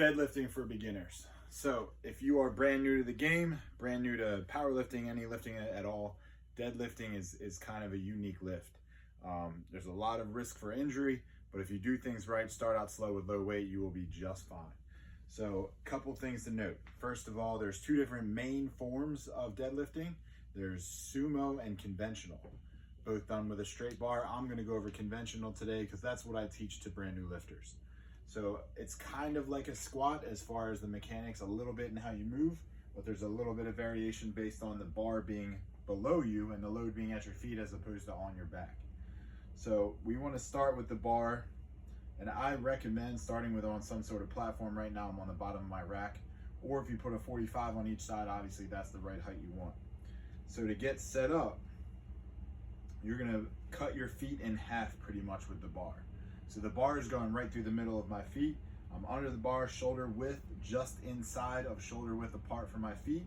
Deadlifting for beginners. So if you are brand new to the game, brand new to powerlifting, any lifting at all, deadlifting is kind of a unique lift. There's a lot of risk for injury, but if you do things right, start out slow with low weight, you will be just fine. So a couple things to note. First of all, there's two different main forms of deadlifting. There's sumo and conventional, both done with a straight bar. I'm gonna go over conventional today because that's what I teach to brand new lifters. So it's kind of like a squat as far as the mechanics, a little bit in how you move, but there's a little bit of variation based on the bar being below you and the load being at your feet as opposed to on your back. So we want to start with the bar, and I recommend starting with on some sort of platform. Right now I'm on the bottom of my rack, or if you put a 45 on each side, obviously that's the right height you want. So to get set up, you're gonna cut your feet in half pretty much with the bar. So the bar is going right through the middle of my feet. I'm under the bar, shoulder width, just inside of shoulder width apart from my feet.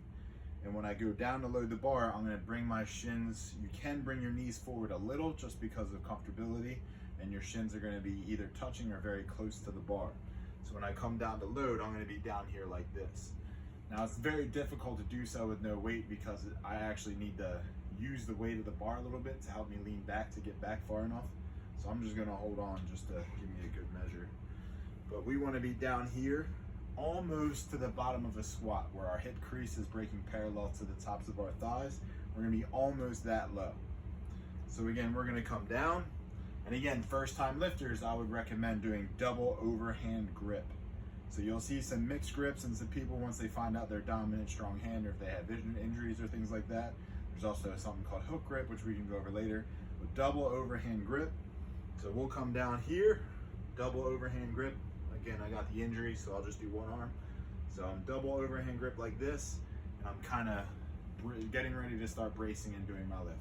And when I go down to load the bar, I'm gonna bring my shins. You can bring your knees forward a little just because of comfortability, and your shins are gonna be either touching or very close to the bar. So when I come down to load, I'm gonna be down here like this. Now it's very difficult to do so with no weight because I actually need to use the weight of the bar a little bit to help me lean back to get back far enough. So I'm just gonna hold on just to give me a good measure. But we wanna be down here, almost to the bottom of a squat, where our hip crease is breaking parallel to the tops of our thighs. We're gonna be almost that low. So again, we're gonna come down. And again, first time lifters, I would recommend doing double overhand grip. So you'll see some mixed grips and some people, once they find out their dominant strong hand, or if they have vision injuries or things like that. There's also something called hook grip, which we can go over later. With double overhand grip, so we'll come down here, double overhand grip. Again, I got the injury, so I'll just do one arm. So I'm double overhand grip like this, and I'm kind of getting ready to start bracing and doing my lift.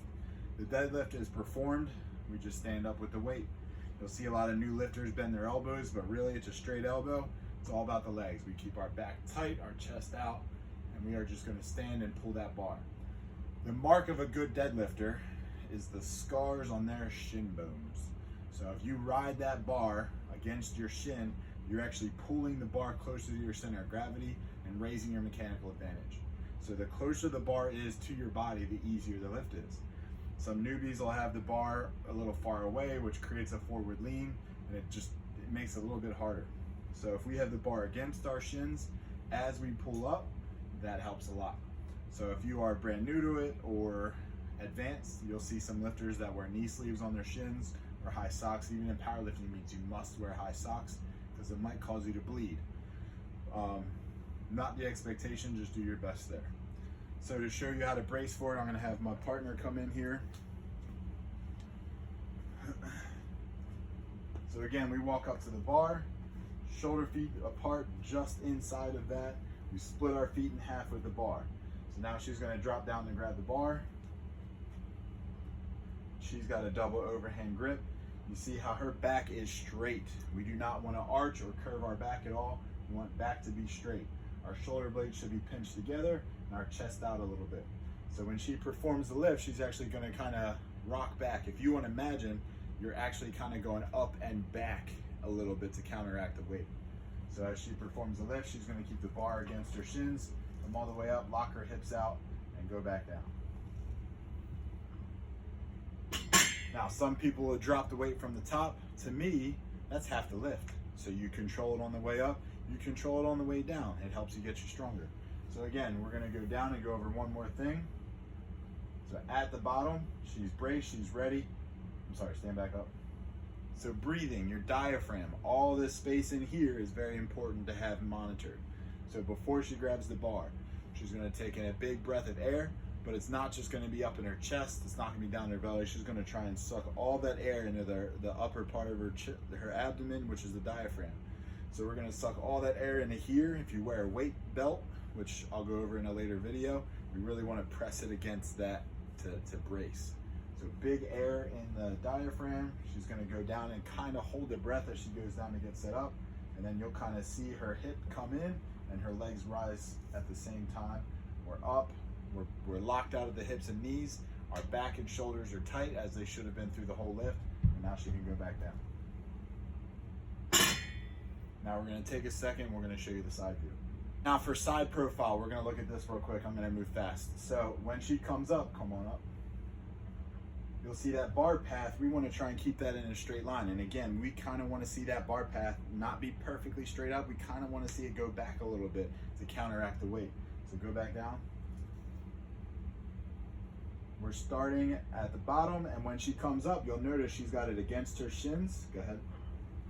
The deadlift is performed. We just stand up with the weight. You'll see a lot of new lifters bend their elbows, but really it's a straight elbow. It's all about the legs. We keep our back tight, our chest out, and we are just gonna stand and pull that bar. The mark of a good deadlifter is the scars on their shin bones. So if you ride that bar against your shin, you're actually pulling the bar closer to your center of gravity and raising your mechanical advantage. So the closer the bar is to your body, the easier the lift is. Some newbies will have the bar a little far away, which creates a forward lean, and it makes it a little bit harder. So if we have the bar against our shins as we pull up, that helps a lot. So if you are brand new to it or advanced, you'll see some lifters that wear knee sleeves on their shins or high socks. Even in powerlifting meets, you must wear high socks because it might cause you to bleed. Not the expectation, just do your best there. So to show you how to brace for it, I'm gonna have my partner come in here. So again, we walk up to the bar, shoulder feet apart just inside of that. We split our feet in half with the bar. So now she's gonna drop down and grab the bar. She's got a double overhand grip. You see how her back is straight. We do not want to arch or curve our back at all. We want back to be straight. Our shoulder blades should be pinched together and our chest out a little bit. So when she performs the lift, she's actually going to kind of rock back. If you want to imagine, you're actually kind of going up and back a little bit to counteract the weight. So as she performs the lift, she's going to keep the bar against her shins, come all the way up, lock her hips out, and go back down. Now, some people will drop the weight from the top. To me, that's half the lift. So you control it on the way up, you control it on the way down. It helps you get you stronger. So again, we're gonna go down and go over one more thing. So at the bottom, she's braced, she's ready. I'm sorry, stand back up. So breathing, your diaphragm, all this space in here is very important to have monitored. So before she grabs the bar, she's gonna take in a big breath of air, but it's not just gonna be up in her chest, it's not gonna be down her belly. She's gonna try and suck all that air into the upper part of her abdomen, which is the diaphragm. So we're gonna suck all that air into here. If you wear a weight belt, which I'll go over in a later video, we really wanna press it against that to brace. So big air in the diaphragm. She's gonna go down and kind of hold the breath as she goes down to get set up. And then you'll kind of see her hip come in and her legs rise at the same time. We're up. We're locked out of the hips and knees. Our back and shoulders are tight as they should have been through the whole lift. And now she can go back down. Now we're gonna take a second, we're gonna show you the side view. Now for side profile, we're gonna look at this real quick. I'm gonna move fast. So when she comes up, come on up. You'll see that bar path. We wanna try and keep that in a straight line. And again, we kinda wanna see that bar path not be perfectly straight up. We kinda wanna see it go back a little bit to counteract the weight. So go back down. We're starting at the bottom, and when she comes up, you'll notice she's got it against her shins. Go ahead.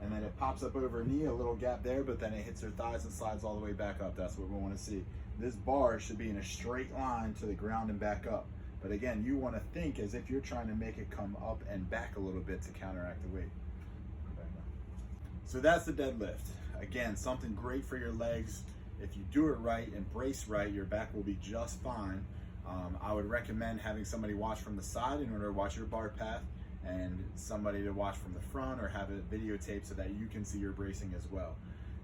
And then it pops up over her knee, a little gap there, but then it hits her thighs and slides all the way back up. That's what we want to see. This bar should be in a straight line to the ground and back up. But again, you want to think as if you're trying to make it come up and back a little bit to counteract the weight. So that's the deadlift. Again, something great for your legs. If you do it right and brace right, your back will be just fine. I would recommend having somebody watch from the side in order to watch your bar path, and somebody to watch from the front, or have it videotaped so that you can see your bracing as well.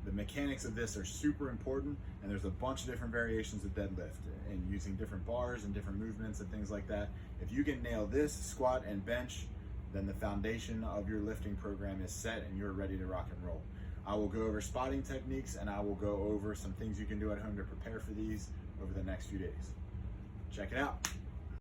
The mechanics of this are super important, and there's a bunch of different variations of deadlift and using different bars and different movements and things like that. If you can nail this, squat and bench, then the foundation of your lifting program is set and you're ready to rock and roll. I will go over spotting techniques, and I will go over some things you can do at home to prepare for these over the next few days. Check it out.